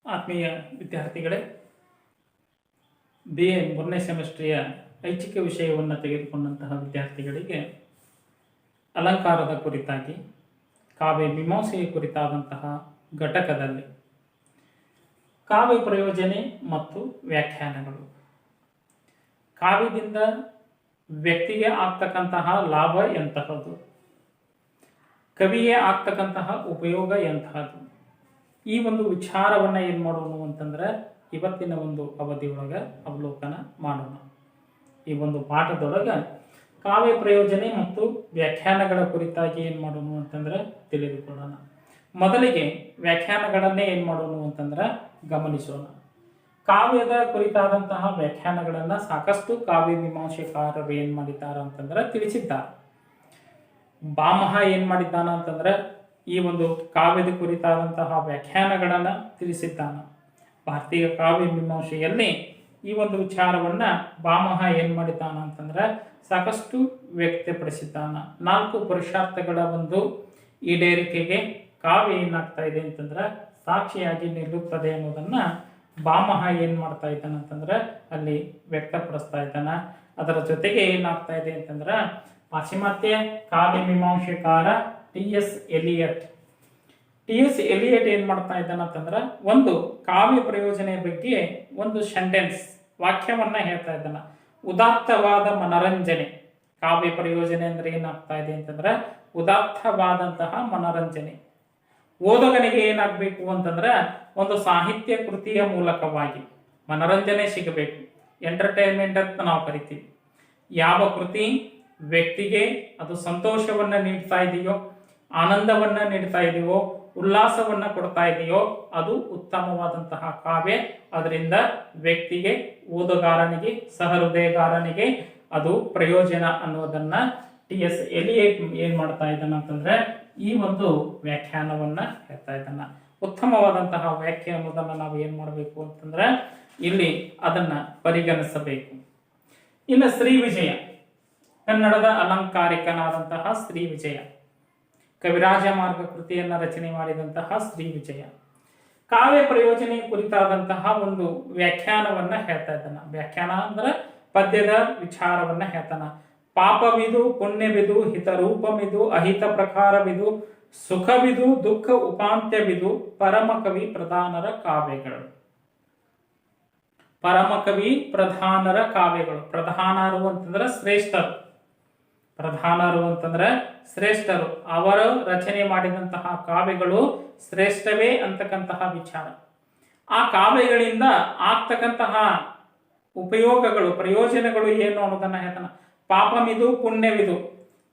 ಆತ್ಮೀಯ ವಿದ್ಯಾರ್ಥಿಗಳೇ, BA 3ನೇ ಸೆಮಿಸ್ಟ್ರಿಯ ಐಚ್ಛಿಕ ವಿಷಯವನ್ನು ತೆಗೆದುಕೊಂಡಂತಹ ವಿದ್ಯಾರ್ಥಿಗಳಿಗೆ ಅಲಂಕಾರದ ಕುರಿತಾಗಿ ಕಾವ್ಯ ಮೀಮಾಂಸೆಯ ಕುರಿತಾದಂತಹ ಘಟಕದಲ್ಲಿ ಕಾವ್ಯ ಪ್ರಯೋಜನೆ ಮತ್ತು ವ್ಯಾಖ್ಯಾನಗಳು, ಕಾವ್ಯದಿಂದ ವ್ಯಕ್ತಿಗೆ ಆಗ್ತಕ್ಕಂತಹ ಲಾಭ ಎಂತಹದ್ದು, ಕವಿಯೇ ಆಗ್ತಕ್ಕಂತಹ ಉಪಯೋಗ ಎಂತಹದ್ದು, ಈ ಒಂದು ವಿಚಾರವನ್ನು ಏನು ಮಾಡೋಣ ಅಂತಂದ್ರೆ ಇವತ್ತಿನ ಒಂದು ಅವಧಿಯೊಳಗೆ ಅವಲೋಕನ ಮಾಡೋಣ. ಈ ಒಂದು ಪಾಠದೊಳಗೆ ಕಾವ್ಯ ಪ್ರಯೋಜನೆ ಮತ್ತು ವ್ಯಾಖ್ಯಾನಗಳ ಕುರಿತಾಗಿ ಏನು ಮಾಡೋಣ ಅಂತಂದ್ರೆ ತಿಳಿದುಕೊಳ್ಳೋಣ. ಮೊದಲಿಗೆ ವ್ಯಾಖ್ಯಾನಗಳನ್ನೇ ಏನು ಮಾಡೋಣ ಅಂತಂದ್ರೆ ಗಮನಿಸೋಣ. ಕಾವ್ಯದ ಕುರಿತಾದಂತಹ ವ್ಯಾಖ್ಯಾನಗಳನ್ನು ಸಾಕಷ್ಟು ಕಾವ್ಯ ಮೀಮಾಂಸೆಕಾರರು ಏನು ಮಾಡಿದ್ದಾರೆ ಅಂತಂದ್ರೆ ತಿಳಿಸಿದ್ದಾರೆ. ಭಾಮಹ ಏನು ಮಾಡಿದ್ದಾನ ಅಂತಂದ್ರೆ ಈ ಒಂದು ಕಾವ್ಯದ ಕುರಿತಾದಂತಹ ವ್ಯಾಖ್ಯಾನಗಳನ್ನು ತಿಳಿಸಿದ್ದಾನ. ಭಾರತೀಯ ಕಾವ್ಯ ಮೀಮಾಂಸೆಯಲ್ಲಿ ಈ ಒಂದು ವಿಚಾರವನ್ನು ಭಾಮಹ ಏನು ಮಾಡಿದ್ದಾನ ಅಂತಂದ್ರೆ ಸಾಕಷ್ಟು ವ್ಯಕ್ತಪಡಿಸಿದ್ದಾನ. 4 ಪುರುಷಾರ್ಥಗಳ ಒಂದು ಈಡೇರಿಕೆಗೆ ಕಾವ್ಯ ಏನಾಗ್ತಾ ಇದೆ ಅಂತಂದ್ರೆ ಸಾಕ್ಷಿಯಾಗಿ ನಿಲ್ಲುತ್ತದೆ ಅನ್ನೋದನ್ನ ಭಾಮಹ ಏನು ಮಾಡ್ತಾ ಇದ್ದಾನ ಅಂತಂದ್ರೆ ಅಲ್ಲಿ ವ್ಯಕ್ತಪಡಿಸ್ತಾ ಇದ್ದಾನ. ಅದರ ಜೊತೆಗೆ ಏನಾಗ್ತಾ ಇದೆ ಅಂತಂದ್ರೆ ಪಾಶ್ಚಿಮಾತ್ಯ ಕಾವ್ಯ ಮೀಮಾಂಸೆಕಾರ T.S. ಎಲಿಯಟ್ ಏನ್ ಮಾಡ್ತಾ ಇದ್ದಾನ ಅಂತಂದ್ರೆ ಒಂದು ಕಾವ್ಯ ಪ್ರಯೋಜನೆ ಬಗ್ಗೆ ಒಂದು ಸೆಂಟೆನ್ಸ್ ವಾಕ್ಯವನ್ನ ಹೇಳ್ತಾ ಇದ್ದಾನ. ಉದಾತ್ತವಾದ ಮನರಂಜನೆ. ಕಾವ್ಯ ಪ್ರಯೋಜನೆ ಅಂದ್ರೆ ಏನಾಗ್ತಾ ಇದೆ ಅಂತಂದ್ರೆ ಉದಾತ್ತವಾದಂತಹ ಮನರಂಜನೆ. ಓದುಗನಿಗೆ ಏನಾಗಬೇಕು ಅಂತಂದ್ರೆ ಒಂದು ಸಾಹಿತ್ಯ ಕೃತಿಯ ಮೂಲಕವಾಗಿ ಮನರಂಜನೆ ಸಿಗಬೇಕು, ಎಂಟರ್ಟೈನ್ಮೆಂಟ್ ಅಂತ ನಾವು ಕರಿತೀವಿ. ಯಾವ ಕೃತಿ ವ್ಯಕ್ತಿಗೆ ಅದು ಸಂತೋಷವನ್ನ ನೀಡ್ತಾ ಇದೆಯೋ, ಆನಂದವನ್ನ ನೀಡ್ತಾ ಇದೆಯೋ, ಉಲ್ಲಾಸವನ್ನ ಕೊಡ್ತಾ ಇದೆಯೋ ಅದು ಉತ್ತಮವಾದಂತಹ ಕಾವ್ಯ. ಅದರಿಂದ ವ್ಯಕ್ತಿಗೆ, ಓದುಗಾರನಿಗೆ, ಸಹೃದಯಗಾರನಿಗೆ ಅದು ಪ್ರಯೋಜನ ಅನ್ನೋದನ್ನ T.S. ಎಲಿಯಟ್ ಏನ್ ಮಾಡ್ತಾ ಇದ್ದಾನ ಅಂತಂದ್ರೆ ಈ ಒಂದು ವ್ಯಾಖ್ಯಾನವನ್ನ ಹೇಳ್ತಾ ಇದ್ದಾನ. ಉತ್ತಮವಾದಂತಹ ವ್ಯಾಖ್ಯಾನ ಅನ್ನೋದನ್ನ ನಾವು ಏನ್ ಮಾಡಬೇಕು ಅಂತಂದ್ರೆ ಇಲ್ಲಿ ಅದನ್ನ ಪರಿಗಣಿಸಬೇಕು. ಇನ್ನು ಶ್ರೀ ವಿಜಯ, ಕನ್ನಡದ ಅಲಂಕಾರಿಕನಾದಂತಹ ಶ್ರೀ ವಿಜಯ, ಕವಿರಾಜ ಮಾರ್ಗ ಕೃತಿಯನ್ನ ರಚನೆ ಮಾಡಿದಂತಹ ಶ್ರೀ ವಿಜಯ ಕಾವ್ಯ ಪ್ರಯೋಜನೆ ಕುರಿತಾದಂತಹ ಒಂದು ವ್ಯಾಖ್ಯಾನವನ್ನ ಹೇಳ್ತಾ ಇದ್ದಾನ. ವ್ಯಾಖ್ಯಾನ ಅಂದ್ರೆ ಪದ್ಯದ ವಿಚಾರವನ್ನ ಹೇಳ್ತಾನ. ಪಾಪವಿದು, ಪುಣ್ಯವಿದು, ಹಿತರೂಪಮಿದು, ಅಹಿತ ಪ್ರಕಾರವಿದು, ಸುಖವಿದು, ದುಃಖ ಉಪಾಂತ್ಯವಿದು, ಪರಮಕವಿ ಪ್ರಧಾನರ ಕಾವ್ಯಗಳು. ಪರಮಕವಿ ಪ್ರಧಾನರ ಕಾವ್ಯಗಳು. ಪ್ರಧಾನರು ಅಂತಂದ್ರೆ ಶ್ರೇಷ್ಠರು, ಪ್ರಧಾನರು ಅಂತಂದ್ರೆ ಶ್ರೇಷ್ಠರು, ಅವರು ರಚನೆ ಮಾಡಿದಂತಹ ಕಾವ್ಯಗಳು ಶ್ರೇಷ್ಠವೇ ಅಂತಕ್ಕಂತಹ ವಿಚಾರ. ಆ ಕಾವ್ಯಗಳಿಂದ ಆಗ್ತಕ್ಕಂತಹ ಉಪಯೋಗಗಳು, ಪ್ರಯೋಜನಗಳು ಏನು ಅನ್ನೋದನ್ನ ಹೇಳ್ತಾನ. ಪಾಪಮಿದು, ಪುಣ್ಯವಿದು.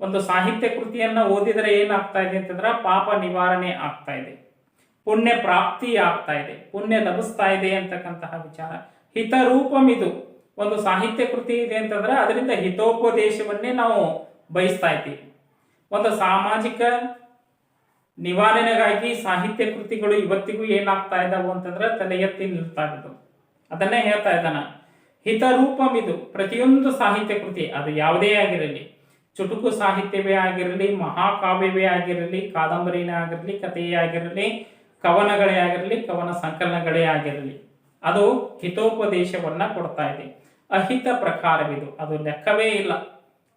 ಒಂದು ಸಾಹಿತ್ಯ ಕೃತಿಯನ್ನ ಓದಿದರೆ ಏನಾಗ್ತಾ ಇದೆ ಅಂತಂದ್ರೆ ಪಾಪ ನಿವಾರಣೆ ಆಗ್ತಾ ಇದೆ, ಪುಣ್ಯ ಪ್ರಾಪ್ತಿ ಆಗ್ತಾ ಇದೆ, ಪುಣ್ಯ ಲಭಿಸ್ತಾ ಇದೆ ಅಂತಕ್ಕಂತಹ ವಿಚಾರ. ಹಿತರೂಪಮಿದು. ಒಂದು ಸಾಹಿತ್ಯ ಕೃತಿ ಇದೆ ಅಂತಂದ್ರೆ ಅದರಿಂದ ಹಿತೋಪದೇಶವನ್ನೇ ನಾವು ಬಯಸ್ತಾ ಇದ್ದೀವಿ. ಒಂದು ಸಾಮಾಜಿಕ ನಿವಾರಣೆಗಾಗಿ ಸಾಹಿತ್ಯ ಕೃತಿಗಳು ಇವತ್ತಿಗೂ ಏನಾಗ್ತಾ ಇದ್ದಾವು ಅಂತಂದ್ರೆ ತಲೆ ಎತ್ತಿ ನಿಲ್ತಾ ಇದ್ದು. ಅದನ್ನೇ ಹೇಳ್ತಾ ಇದ್ದಾನ. ಹಿತರೂಪಮಿದು. ಪ್ರತಿಯೊಂದು ಸಾಹಿತ್ಯ ಕೃತಿ ಅದು ಯಾವುದೇ ಆಗಿರಲಿ, ಚುಟುಕು ಸಾಹಿತ್ಯವೇ ಆಗಿರಲಿ, ಮಹಾಕಾವ್ಯವೇ ಆಗಿರಲಿ, ಕಾದಂಬರಿನೇ ಆಗಿರಲಿ, ಕಥೆಯೇ ಆಗಿರಲಿ, ಕವನಗಳೇ ಆಗಿರಲಿ, ಕವನ ಸಂಕಲನಗಳೇ ಆಗಿರಲಿ, ಅದು ಹಿತೋಪದೇಶವನ್ನ ಕೊಡ್ತಾ ಇದೆ. ಅಹಿತ ಪ್ರಕಾರವಿದು. ಅದು ಲೆಕ್ಕವೇ ಇಲ್ಲ,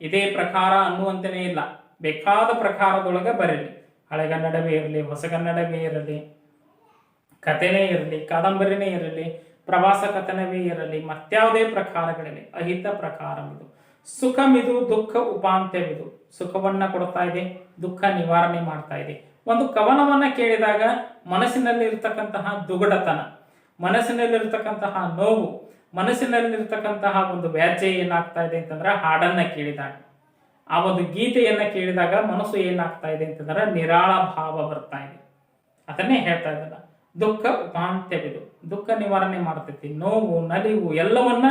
ಇದೇ ಪ್ರಕಾರ ಅನ್ನುವಂತನೇ ಇಲ್ಲ. ಬೇಕಾದ ಪ್ರಕಾರದೊಳಗೆ ಬರಲಿ, ಹಳೆಗನ್ನಡವೇ ಇರಲಿ, ಹೊಸಗನ್ನಡವೇ ಇರಲಿ, ಕಥೆನೇ ಇರಲಿ, ಕಾದಂಬರಿನೇ ಇರಲಿ, ಪ್ರವಾಸ ಕಥನವೇ ಇರಲಿ, ಮತ್ಯಾವುದೇ ಪ್ರಕಾರಗಳಲ್ಲಿ ಅಹಿತ ಪ್ರಕಾರವಿದು. ಸುಖಮಿದು, ದುಃಖ ಉಪಾಂತ್ಯವಿದು. ಸುಖವನ್ನ ಕೊಡ್ತಾ ಇದೆ, ದುಃಖ ನಿವಾರಣೆ ಮಾಡ್ತಾ ಇದೆ. ಒಂದು ಕವನವನ್ನ ಕೇಳಿದಾಗ ಮನಸ್ಸಿನಲ್ಲಿ ಇರ್ತಕ್ಕಂತಹ ದುಗುಡತನ, ಮನಸ್ಸಿನಲ್ಲಿರ್ತಕ್ಕಂತಹ ನೋವು, ಮನಸ್ಸಿನಲ್ಲಿರ್ತಕ್ಕಂತಹ ಒಂದು ವ್ಯಾಜ್ಯ ಏನಾಗ್ತಾ ಇದೆ ಅಂತಂದ್ರೆ ಹಾಡನ್ನ ಕೇಳಿದಾಗ, ಆ ಒಂದು ಗೀತೆಯನ್ನ ಕೇಳಿದಾಗ ಮನಸ್ಸು ಏನಾಗ್ತಾ ಇದೆ ಅಂತಂದ್ರೆ ನಿರಾಳ ಭಾವ ಬರ್ತಾ ಇದೆ. ಅದನ್ನೇ ಹೇಳ್ತಾ ಇದ್ದಲ್ಲ. ದುಃಖ ಉಪಾಂತ್ಯವಿದು. ದುಃಖ ನಿವಾರಣೆ ಮಾಡ್ತೈತಿ. ನೋವು, ನಲಿವು ಎಲ್ಲವನ್ನ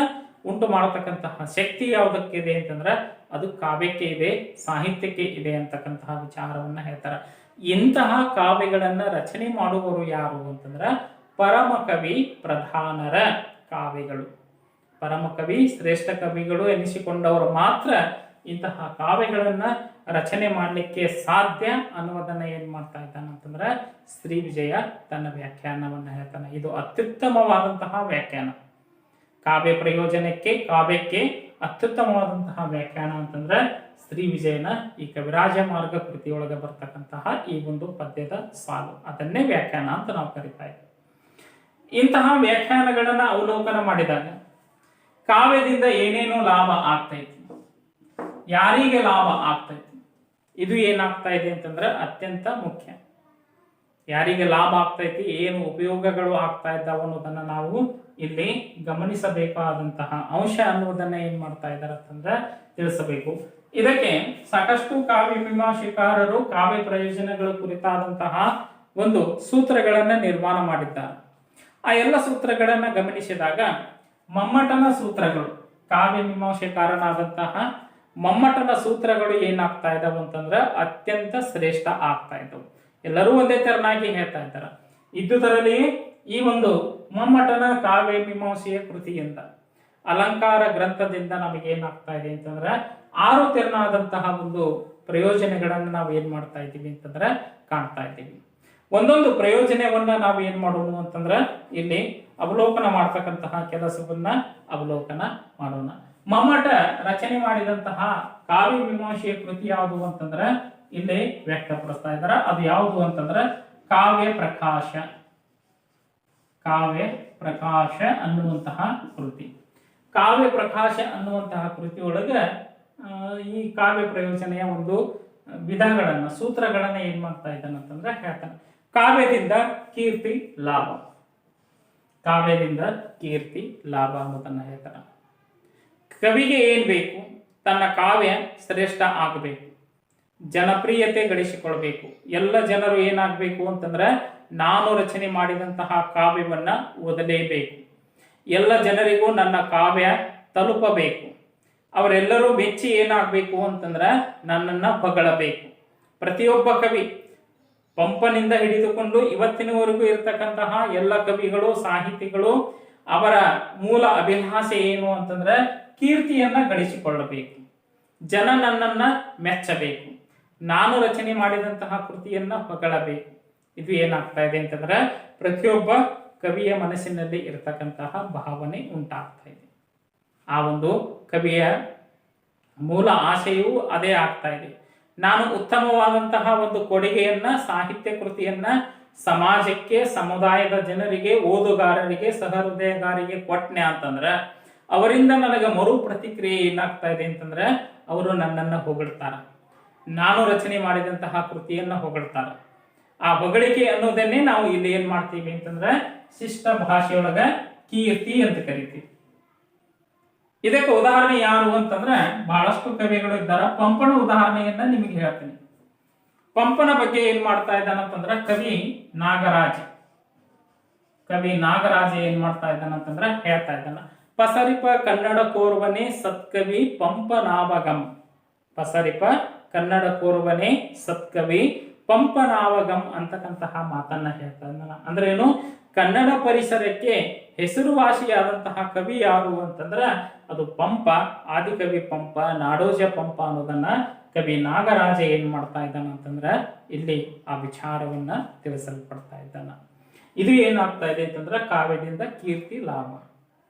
ಉಂಟು ಮಾಡತಕ್ಕಂತಹ ಶಕ್ತಿ ಯಾವುದಕ್ಕಿದೆ ಅಂತಂದ್ರೆ ಅದು ಕಾವ್ಯಕ್ಕೆ ಇದೆ, ಸಾಹಿತ್ಯಕ್ಕೆ ಇದೆ ಅಂತಕ್ಕಂತಹ ವಿಚಾರವನ್ನ ಹೇಳ್ತಾರ. ಇಂತಹ ಕಾವ್ಯಗಳನ್ನ ರಚನೆ ಮಾಡುವವರು ಯಾರು ಅಂತಂದ್ರೆ ಪರಮಕವಿ ಪ್ರಧಾನರ ಕಾವ್ಯಗಳು. ಪರಮಕವಿ ಶ್ರೇಷ್ಠ ಕವಿಗಳು ಎನಿಸಿಕೊಂಡವರು ಮಾತ್ರ ಇಂತಹ ಕಾವ್ಯಗಳನ್ನ ರಚನೆ ಮಾಡಲಿಕ್ಕೆ ಸಾಧ್ಯ ಅನ್ನೋದನ್ನ ಏನ್ ಮಾಡ್ತಾ ಇದ್ದಾನೆ ಅಂತಂದ್ರೆ ಶ್ರೀ ವಿಜಯ ತನ್ನ ವ್ಯಾಖ್ಯಾನವನ್ನ ಹೇಳ್ತಾನೆ. ಇದು ಅತ್ಯುತ್ತಮವಾದಂತಹ ವ್ಯಾಖ್ಯಾನ. ಕಾವ್ಯಕ್ಕೆ ಅತ್ಯುತ್ತಮವಾದಂತಹ ವ್ಯಾಖ್ಯಾನ ಅಂತಂದ್ರೆ ಶ್ರೀ ವಿಜಯನ ಈ ಕವಿರಾಜ ಮಾರ್ಗ ಕೃತಿಯೊಳಗೆ ಬರ್ತಕ್ಕಂತಹ ಈ ಒಂದು ಪದ್ಯದ ಸಾಲು, ಅದನ್ನೇ ವ್ಯಾಖ್ಯಾನ ಅಂತ ನಾವು ಕರಿತಾ ಇದ್ದೀವಿ. ಇಂತಹ ವ್ಯಾಖ್ಯಾನಗಳನ್ನ ಅವಲೋಕನ ಮಾಡಿದಾಗ ಕಾವ್ಯದಿಂದ ಏನೇನೋ ಲಾಭ ಆಗ್ತೈತಿ, ಯಾರಿಗೆ ಲಾಭ ಆಗ್ತೈತಿ, ಇದು ಏನಾಗ್ತಾ ಇದೆ ಅಂತಂದ್ರೆ ಅತ್ಯಂತ ಮುಖ್ಯ. ಯಾರಿಗೆ ಲಾಭ ಆಗ್ತೈತಿ, ಏನು ಉಪಯೋಗಗಳು ಆಗ್ತಾ ಇದ್ದಾವ ಅನ್ನೋದನ್ನ ನಾವು ಇಲ್ಲಿ ಗಮನಿಸಬೇಕಾದಂತಹ ಅಂಶ ಅನ್ನೋದನ್ನ ಏನ್ ಮಾಡ್ತಾ ಇದ್ದಾರೆ ಅಂತಂದ್ರೆ ತಿಳಿಸಬೇಕು. ಇದಕ್ಕೆ ಸಾಕಷ್ಟು ಕಾವ್ಯ ಮೀಮಾಂಸಕಾರರು ಕಾವ್ಯ ಪ್ರಯೋಜನಗಳ ಕುರಿತಾದಂತಹ ಒಂದು ಸೂತ್ರಗಳನ್ನ ನಿರ್ಮಾಣ ಮಾಡಿದ್ದಾರೆ. ಆ ಎಲ್ಲ ಸೂತ್ರಗಳನ್ನ ಗಮನಿಸಿದಾಗ ಮಮ್ಮಟನ ಸೂತ್ರಗಳು, ಕಾವ್ಯ ಮೀಮಾಂಸಕಾರನಾದಂತಹ ಮಮ್ಮಟನ ಸೂತ್ರಗಳು ಏನಾಗ್ತಾ ಇದಾವ ಅಂತಂದ್ರೆ ಅತ್ಯಂತ ಶ್ರೇಷ್ಠ ಆಗ್ತಾ ಇದ್ದವು. ಎಲ್ಲರೂ ಒಂದೇ ತೆರನಾಗಿ ಹೇಳ್ತಾ ಇದ್ದಾರೆ. ಇದ್ದುದರಲ್ಲಿ ಈ ಒಂದು ಮಮ್ಮಟನ ಕಾವ್ಯ ಮೀಮಾಂಸೆಯ ಕೃತಿಯಿಂದ, ಅಲಂಕಾರ ಗ್ರಂಥದಿಂದ ನಮಗೆ ಏನಾಗ್ತಾ ಇದೆ ಅಂತಂದ್ರೆ 6 ತೆರನಾದಂತಹ ಒಂದು ಪ್ರಯೋಜನಗಳನ್ನ ನಾವು ಏನ್ ಮಾಡ್ತಾ ಇದ್ದೀವಿ ಅಂತಂದ್ರೆ ಕಾಣ್ತಾ ಇದ್ದೀವಿ. ಒಂದೊಂದು ಪ್ರಯೋಜನವನ್ನ ನಾವು ಏನ್ ಮಾಡೋಣ ಅಂತಂದ್ರೆ ಇಲ್ಲಿ ಅವಲೋಕನ ಮಾಡ್ತಕ್ಕಂತಹ ಕೆಲಸವನ್ನ ಅವಲೋಕನ ಮಾಡೋಣ. ಮಮ್ಮಟ ರಚನೆ ಮಾಡಿದಂತಹ ಕಾವ್ಯ ಮೀಮಾಂಸೆಯ ಕೃತಿ ಯಾವುದು ಅಂತಂದ್ರೆ ಇಲ್ಲಿ ವ್ಯಕ್ತಪಡಿಸ್ತಾ ಇದ್ದಾರೆ. ಅದು ಯಾವುದು ಅಂತಂದ್ರೆ ಕಾವ್ಯ ಪ್ರಕಾಶ ಅನ್ನುವಂತಹ ಕೃತಿ. ಕಾವ್ಯ ಪ್ರಕಾಶ ಅನ್ನುವಂತಹ ಕೃತಿಯೊಳಗೆ ಈ ಕಾವ್ಯ ಪ್ರಯೋಜನೆಯ ಒಂದು ವಿಧಗಳನ್ನ, ಸೂತ್ರಗಳನ್ನ ಏನ್ ಮಾಡ್ತಾ ಇದ್ದಾನೆ ಅಂತಂದ್ರೆ ಹೇಳ್ತಾನೆ. ಕಾವ್ಯದಿಂದ ಕೀರ್ತಿ ಲಾಭ ಅನ್ನೋದನ್ನ ಹೇಳ್ತಾನೆ. ಕವಿಗೆ ಏನ್ ಬೇಕು, ತನ್ನ ಕಾವ್ಯ ಶ್ರೇಷ್ಠ ಆಗಬೇಕು, ಜನಪ್ರಿಯತೆ ಗಳಿಸಿಕೊಳ್ಬೇಕು. ಎಲ್ಲ ಜನರು ಏನಾಗಬೇಕು ಅಂತಂದ್ರೆ ನಾನು ರಚನೆ ಮಾಡಿದಂತಹ ಕಾವ್ಯವನ್ನ ಓದಲೇಬೇಕು, ಎಲ್ಲ ಜನರಿಗೂ ನನ್ನ ಕಾವ್ಯ ತಲುಪಬೇಕು, ಅವರೆಲ್ಲರೂ ಮೆಚ್ಚಿ ಏನಾಗಬೇಕು ಅಂತಂದ್ರೆ ನನ್ನನ್ನ ಹೊಗಳಬೇಕು. ಪ್ರತಿಯೊಬ್ಬ ಕವಿ ಪಂಪನಿಂದ ಹಿಡಿದುಕೊಂಡು ಇವತ್ತಿನವರೆಗೂ ಇರತಕ್ಕಂತಹ ಎಲ್ಲ ಕವಿಗಳು, ಸಾಹಿತಿಗಳು, ಅವರ ಮೂಲ ಅಭಿಲಾಷೆ ಏನು ಅಂತಂದ್ರೆ ಕೀರ್ತಿಯನ್ನ ಗಳಿಸಿಕೊಳ್ಳಬೇಕು, ಜನ ನನ್ನನ್ನ ಮೆಚ್ಚಬೇಕು, ನಾನು ರಚನೆ ಮಾಡಿದಂತಹ ಕೃತಿಯನ್ನ ಹೊಗಳಬೇಕು. ಇದು ಏನಾಗ್ತಾ ಇದೆ ಅಂತಂದ್ರೆ ಪ್ರತಿಯೊಬ್ಬ ಕವಿಯ ಮನಸ್ಸಿನಲ್ಲಿ ಇರತಕ್ಕಂತಹ ಭಾವನೆ ಉಂಟಾಗ್ತಾ ಇದೆ. ಆ ಒಂದು ಕವಿಯ ಮೂಲ ಆಶೆಯೂ ಅದೇ ಆಗ್ತಾ ಇದೆ. ನಾನು ಉತ್ತಮವಾದಂತಹ ಒಂದು ಕೊಡುಗೆಯನ್ನ, ಸಾಹಿತ್ಯ ಕೃತಿಯನ್ನ ಸಮಾಜಕ್ಕೆ, ಸಮುದಾಯದ ಜನರಿಗೆ, ಓದುಗಾರರಿಗೆ, ಸಹೃದಯಗಾರಿಗೆ ಕೊಟ್ನೆ ಅಂತಂದ್ರೆ ಅವರಿಂದ ನನಗೆ ಮರು ಪ್ರತಿಕ್ರಿಯೆ ಏನಾಗ್ತಾ ಇದೆ ಅಂತಂದ್ರೆ ಅವರು ನನ್ನನ್ನು ಹೊಗಳ್ತಾರ, ನಾನು ರಚನೆ ಮಾಡಿದಂತಹ ಕೃತಿಯನ್ನ ಹೊಗಳ್ತಾರ. ಆ ಹೊಗಳಿಕೆ ಅನ್ನೋದನ್ನೇ ನಾವು ಇಲ್ಲಿ ಏನ್ ಮಾಡ್ತೀವಿ ಅಂತಂದ್ರೆ ಶಿಷ್ಟ ಭಾಷೆಯೊಳಗ ಕೀರ್ತಿ ಅಂತ ಕರಿತೀವಿ. ಇದಕ್ಕೆ ಉದಾಹರಣೆ ಯಾರು ಅಂತಂದ್ರೆ ಬಹಳಷ್ಟು ಕವಿಗಳು ಇದ್ದಾರೆ. ಪಂಪನ ಉದಾಹರಣೆಯನ್ನ ನಿಮಗೆ ಹೇಳ್ತೀನಿ. ಪಂಪನ ಬಗ್ಗೆ ಏನ್ ಮಾಡ್ತಾ ಇದ್ದಾನಂತಂದ್ರೆ ಕವಿ ನಾಗರಾಜ ಏನ್ ಮಾಡ್ತಾ ಇದ್ದಾನಂತಂದ್ರೆ ಹೇಳ್ತಾ ಇದ್ದಾನ. ಪಸರಿಪ ಕನ್ನಡ ಕೋರ್ವನೆ ಸತ್ಕವಿ ಪಂಪನಾವಗಂ. ಪಸರಿಪ ಕನ್ನಡ ಕೋರ್ವನೆ ಸತ್ಕವಿ ಪಂಪನಾವಗಂ ಅಂತಕ್ಕಂತಹ ಮಾತನ್ನ ಹೇಳ್ತಾ ಇದ್ದಾನ. ಅಂದ್ರೆ ಏನು, ಕನ್ನಡ ಪರಿಸರಕ್ಕೆ ಹೆಸರುವಾಸಿಯಾದಂತಹ ಕವಿ ಯಾರು ಅಂತಂದ್ರೆ ಅದು ಪಂಪ, ಆದಿಕವಿ ಪಂಪ, ನಾಡೋಜ ಪಂಪ ಅನ್ನೋದನ್ನ ಕವಿ ನಾಗರಾಜ ಏನ್ ಮಾಡ್ತಾ ಇದ್ದಾನ ಅಂತಂದ್ರೆ ಇಲ್ಲಿ ಆ ವಿಚಾರವನ್ನ ತಿಳಿಸಲ್ಪಡ್ತಾ ಇದ್ದಾನ. ಇದು ಏನಾಗ್ತಾ ಇದೆ ಅಂತಂದ್ರೆ ಕಾವ್ಯದಿಂದ ಕೀರ್ತಿ ಲಾಭ.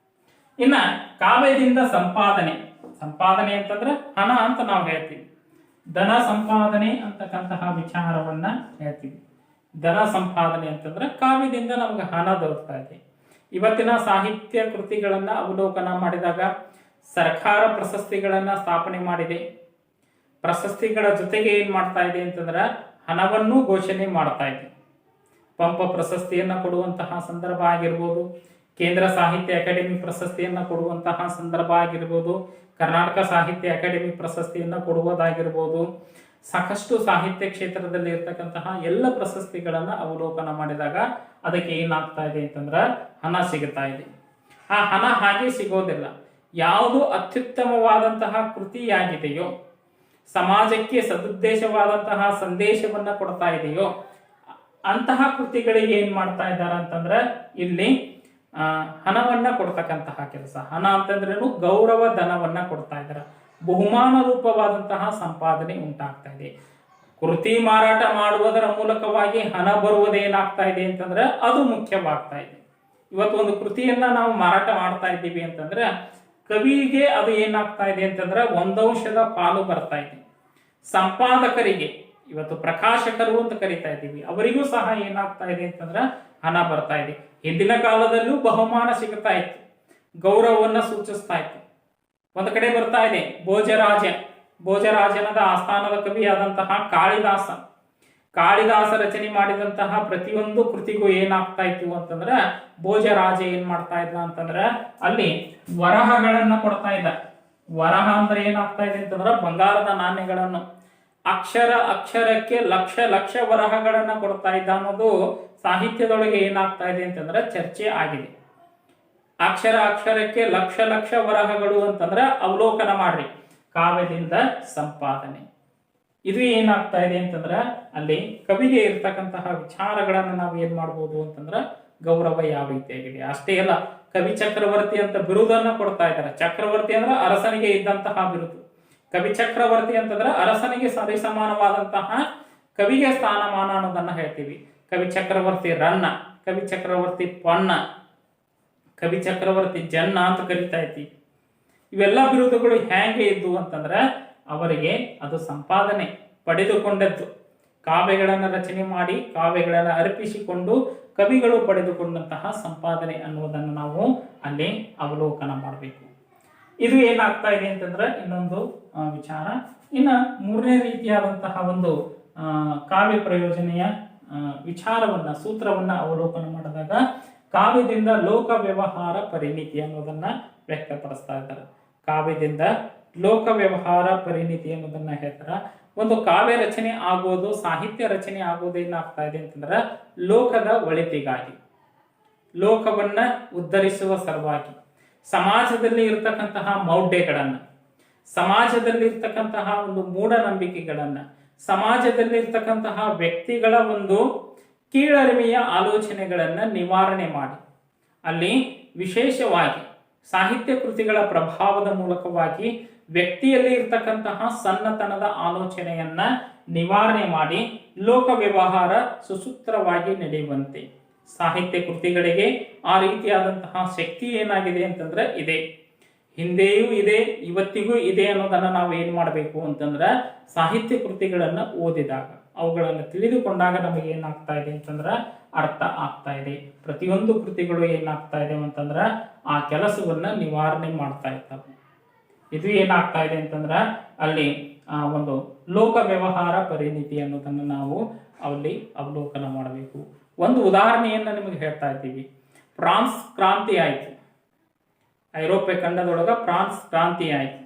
ಇನ್ನ ಕಾವ್ಯದಿಂದ ಸಂಪಾದನೆ ಅಂತಂದ್ರೆ ಹಣ ಅಂತ ನಾವು ಹೇಳ್ತೀವಿ. ಧನ ಸಂಪಾದನೆ ಅಂತಕ್ಕಂತಹ ವಿಚಾರವನ್ನ ಹೇಳ್ತೀವಿ. ಧನ ಸಂಪಾದನೆ ಅಂತಂದ್ರೆ ಕಾವ್ಯದಿಂದ ನಮ್ಗೆ ಹಣ ದೊರಕ್ತಾ ಇದೆ. ಇವತ್ತಿನ ಸಾಹಿತ್ಯ ಕೃತಿಗಳನ್ನ ಅವಲೋಕನ ಮಾಡಿದಾಗ ಸರ್ಕಾರ ಪ್ರಶಸ್ತಿಗಳನ್ನ ಸ್ಥಾಪನೆ ಮಾಡಿದೆ. ಪ್ರಶಸ್ತಿಗಳ ಜೊತೆಗೆ ಏನ್ ಮಾಡ್ತಾ ಇದೆ ಅಂತಂದ್ರೆ ಹಣವನ್ನು ಘೋಷಣೆ ಮಾಡ್ತಾ ಇದೆ. ಪಂಪ ಪ್ರಶಸ್ತಿಯನ್ನ ಕೊಡುವಂತಹ ಸಂದರ್ಭ ಆಗಿರ್ಬೋದು, ಕೇಂದ್ರ ಸಾಹಿತ್ಯ ಅಕಾಡೆಮಿ ಪ್ರಶಸ್ತಿಯನ್ನ ಕೊಡುವಂತಹ ಸಂದರ್ಭ ಆಗಿರ್ಬೋದು, ಕರ್ನಾಟಕ ಸಾಹಿತ್ಯ ಅಕಾಡೆಮಿ ಪ್ರಶಸ್ತಿಯನ್ನ ಕೊಡುವುದಾಗಿರ್ಬೋದು, ಸಾಕಷ್ಟು ಸಾಹಿತ್ಯ ಕ್ಷೇತ್ರದಲ್ಲಿ ಇರ್ತಕ್ಕಂತಹ ಎಲ್ಲ ಪ್ರಶಸ್ತಿಗಳನ್ನ ಅವಲೋಕನ ಮಾಡಿದಾಗ ಅದಕ್ಕೆ ಏನಾಗ್ತಾ ಇದೆ ಅಂತಂದ್ರೆ ಹಣ ಸಿಗುತ್ತಾ ಇದೆ. ಆ ಹಣ ಹಾಗೆ ಸಿಗೋದಿಲ್ಲ. ಯಾವುದು ಅತ್ಯುತ್ತಮವಾದಂತಹ ಕೃತಿಯಾಗಿದೆಯೋ, ಸಮಾಜಕ್ಕೆ ಸದುದ್ದೇಶವಾದಂತಹ ಸಂದೇಶವನ್ನ ಕೊಡ್ತಾ ಇದೆಯೋ ಅಂತಹ ಕೃತಿಗಳಿಗೆ ಏನ್ ಮಾಡ್ತಾ ಇದ್ದಾರೆ ಅಂತಂದ್ರೆ ಇಲ್ಲಿ ಹಣವನ್ನ ಕೊಡ್ತಕ್ಕಂತಹ ಕೆಲಸ. ಹಣ ಅಂತಂದ್ರೇನು, ಗೌರವ ಧನವನ್ನ ಕೊಡ್ತಾ ಇದ್ದಾರೆ. ಬಹುಮಾನ ರೂಪವಾದಂತಹ ಸಂಪಾದನೆ ಉಂಟಾಗ್ತಾ ಇದೆ. ಕೃತಿ ಮಾರಾಟ ಮಾಡುವುದರ ಮೂಲಕವಾಗಿ ಹಣ ಬರುವುದೇನಾಗ್ತಾ ಇದೆ ಅಂತಂದ್ರೆ ಅದು ಮುಖ್ಯವಾಗ್ತಾ ಇದೆ. ಇವತ್ತು ಒಂದು ಕೃತಿಯನ್ನ ನಾವು ಮಾರಾಟ ಮಾಡ್ತಾ ಇದ್ದೀವಿ ಅಂತಂದ್ರೆ ಕವಿಗೆ ಅದು ಏನಾಗ್ತಾ ಇದೆ ಅಂತಂದ್ರೆ ಒಂದಂಶದ ಪಾಲು ಬರ್ತಾ ಇದೆ. ಸಂಪಾದಕರಿಗೆ, ಇವತ್ತು ಪ್ರಕಾಶಕರು ಅಂತ ಕರಿತಾ ಇದ್ದೀವಿ, ಅವರಿಗೂ ಸಹ ಏನಾಗ್ತಾ ಇದೆ ಅಂತಂದ್ರೆ ಹಣ ಬರ್ತಾ ಇದೆ. ಹಿಂದಿನ ಕಾಲದಲ್ಲೂ ಬಹುಮಾನ ಸಿಗ್ತಾ ಇತ್ತು, ಗೌರವವನ್ನ ಸೂಚಿಸ್ತಾ ಇತ್ತು. ಒಂದು ಕಡೆ ಬರ್ತಾ ಇದೆ ಭೋಜರಾಜನದ ಆಸ್ಥಾನದ ಕವಿಯಾದಂತಹ ಕಾಳಿದಾಸ ರಚನೆ ಮಾಡಿದಂತಹ ಪ್ರತಿಯೊಂದು ಕೃತಿಗೂ ಏನಾಗ್ತಾ ಇತ್ತು ಅಂತಂದ್ರೆ ಭೋಜರಾಜ ಏನ್ ಮಾಡ್ತಾ ಇದ್ದ ಅಂತಂದ್ರೆ ಅಲ್ಲಿ ವರಹಗಳನ್ನ ಕೊಡ್ತಾ ಇದ್ದ. ವರಹ ಅಂದ್ರೆ ಏನಾಗ್ತಾ ಇದೆ ಅಂತಂದ್ರೆ ಬಂಗಾರದ ನಾಣ್ಯಗಳನ್ನು ಅಕ್ಷರಕ್ಕೆ ಲಕ್ಷ ವರಹಗಳನ್ನ ಕೊಡ್ತಾ ಇದ್ದ ಅನ್ನೋದು ಸಾಹಿತ್ಯದೊಳಗೆ ಏನಾಗ್ತಾ ಇದೆ ಅಂತಂದ್ರೆ ಚರ್ಚೆ ಆಗಿದೆ. ಅಕ್ಷರಕ್ಕೆ ಲಕ್ಷ ವರಹಗಳು ಅಂತಂದ್ರೆ ಅವಲೋಕನ ಮಾಡ್ರಿ, ಕಾವ್ಯದಿಂದ ಸಂಪಾದನೆ. ಇದು ಏನಾಗ್ತಾ ಇದೆ ಅಂತಂದ್ರ ಅಲ್ಲಿ ಕವಿಗೆ ಇರ್ತಕ್ಕಂತಹ ವಿಚಾರಗಳನ್ನ ನಾವು ಏನ್ ಮಾಡ್ಬೋದು ಅಂತಂದ್ರ ಗೌರವ ಯಾವ ರೀತಿಯಾಗಿದೆ. ಅಷ್ಟೇ ಅಲ್ಲ, ಕವಿ ಚಕ್ರವರ್ತಿ ಅಂತ ಬಿರುದನ್ನ ಕೊಡ್ತಾ ಇದ್ದಾರೆ. ಚಕ್ರವರ್ತಿ ಅಂದ್ರೆ ಅರಸನಿಗೆ ಇದ್ದಂತಹ ಬಿರುದು. ಕವಿ ಚಕ್ರವರ್ತಿ ಅಂತಂದ್ರೆ ಅರಸನಿಗೆ ಸರಿಸಮಾನವಾದಂತಹ ಕವಿಗೆ ಸ್ಥಾನಮಾನ ಅನ್ನೋದನ್ನ ಹೇಳ್ತೀವಿ. ಕವಿ ಚಕ್ರವರ್ತಿ ರನ್ನ, ಕವಿ ಚಕ್ರವರ್ತಿ ಪೊನ್ನ, ಕವಿ ಚಕ್ರವರ್ತಿ ಜನ್ನ ಅಂತ ಕರಿತಾ ಇದ್ದೀವಿ. ಇವೆಲ್ಲ ಬಿರುದುಗಳು ಹೇಗೆ ಇದ್ದು ಅಂತಂದ್ರೆ ಅವರಿಗೆ ಅದು ಸಂಪಾದನೆ ಪಡೆದುಕೊಂಡದ್ದು. ಕಾವ್ಯಗಳನ್ನು ರಚನೆ ಮಾಡಿ ಕಾವ್ಯಗಳನ್ನು ಅರ್ಪಿಸಿಕೊಂಡು ಕವಿಗಳು ಪಡೆದುಕೊಂಡಂತಹ ಸಂಪಾದನೆ ಅನ್ನುವುದನ್ನು ನಾವು ಅಲ್ಲಿ ಅವಲೋಕನ ಮಾಡಬೇಕು. ಇದು ಏನಾಗ್ತಾ ಇದೆ ಅಂತಂದ್ರೆ ಇನ್ನೊಂದು ವಿಚಾರ. ಇನ್ನು ಮೂರನೇ ರೀತಿಯಾದಂತಹ ಒಂದು ಕಾವ್ಯ ಪ್ರಯೋಜನೆಯ ವಿಚಾರವನ್ನ ಸೂತ್ರವನ್ನ ಅವಲೋಕನ ಮಾಡಿದಾಗ ಕಾವ್ಯದಿಂದ ಲೋಕ ವ್ಯವಹಾರ ಪರಿಣಿತಿ ಅನ್ನೋದನ್ನ ವ್ಯಕ್ತಪಡಿಸ್ತಾ ಇದ್ದಾರೆ. ಕಾವ್ಯದಿಂದ ಲೋಕ ವ್ಯವಹಾರ ಪರಿಣಿತಿ ಅನ್ನೋದನ್ನ ಹೇಳ್ತಾರ. ಒಂದು ಕಾವ್ಯ ರಚನೆ ಆಗೋದು, ಸಾಹಿತ್ಯ ರಚನೆ ಆಗೋದು ಏನಾಗ್ತಾ ಇದೆ ಅಂತಂದ್ರೆ ಲೋಕದ ಒಳಿತಿಗಾಗಿ, ಲೋಕವನ್ನ ಉದ್ಧರಿಸುವ ಸಲುವಾಗಿ, ಸಮಾಜದಲ್ಲಿ ಇರ್ತಕ್ಕಂತಹ ಮೌಢ್ಯಗಳನ್ನ, ಸಮಾಜದಲ್ಲಿ ಇರ್ತಕ್ಕಂತಹ ಒಂದು ಮೂಢನಂಬಿಕೆಗಳನ್ನ, ಸಮಾಜದಲ್ಲಿ ಇರ್ತಕ್ಕಂತಹ ವ್ಯಕ್ತಿಗಳ ಒಂದು ಕೀಳರಿಮೆಯ ಆಲೋಚನೆಗಳನ್ನ ನಿವಾರಣೆ ಮಾಡಿ ಅಲ್ಲಿ ವಿಶೇಷವಾಗಿ ಸಾಹಿತ್ಯ ಕೃತಿಗಳ ಪ್ರಭಾವದ ಮೂಲಕವಾಗಿ ವ್ಯಕ್ತಿಯಲ್ಲಿ ಇರ್ತಕ್ಕಂತಹ ಸಣ್ಣತನದ ಆಲೋಚನೆಯನ್ನ ನಿವಾರಣೆ ಮಾಡಿ ಲೋಕ ವ್ಯವಹಾರ ಸುಸೂತ್ರವಾಗಿ ನಡೆಯುವಂತೆ ಸಾಹಿತ್ಯ ಕೃತಿಗಳಿಗೆ ಆ ರೀತಿಯಾದಂತಹ ಶಕ್ತಿ ಏನಾಗಿದೆ ಅಂತಂದ್ರೆ ಇದೆ. ಹಿಂದೆಯೂ ಇದೆ, ಇವತ್ತಿಗೂ ಇದೆ ಅನ್ನೋದನ್ನ ನಾವು ಏನ್ ಮಾಡಬೇಕು ಅಂತಂದ್ರೆ ಸಾಹಿತ್ಯ ಕೃತಿಗಳನ್ನ ಓದಿದಾಗ, ಅವುಗಳನ್ನು ತಿಳಿದುಕೊಂಡಾಗ ನಮಗೆ ಏನಾಗ್ತಾ ಇದೆ ಅಂತಂದ್ರ ಅರ್ಥ ಆಗ್ತಾ ಇದೆ. ಪ್ರತಿಯೊಂದು ಕೃತಿಗಳು ಏನಾಗ್ತಾ ಇದೆ ಅಂತಂದ್ರ ಆ ಕೆಲಸವನ್ನ ನಿವಾರಣೆ ಮಾಡ್ತಾ ಇರ್ತವೆ. ಇದು ಏನಾಗ್ತಾ ಇದೆ ಅಂತಂದ್ರ ಅಲ್ಲಿ ಒಂದು ಲೋಕ ವ್ಯವಹಾರ ಪರಿಣಿತಿ ಅನ್ನೋದನ್ನು ನಾವು ಅಲ್ಲಿ ಅವಲೋಕನ ಮಾಡಬೇಕು. ಒಂದು ಉದಾಹರಣೆಯನ್ನ ನಿಮಗೆ ಹೇಳ್ತಾ ಇದ್ದೀವಿ. ಫ್ರಾನ್ಸ್ ಕ್ರಾಂತಿ ಆಯ್ತು, ಐರೋಪ್ಯ ಖಂಡದೊಳಗ ಫ್ರಾನ್ಸ್ ಕ್ರಾಂತಿ ಆಯ್ತು.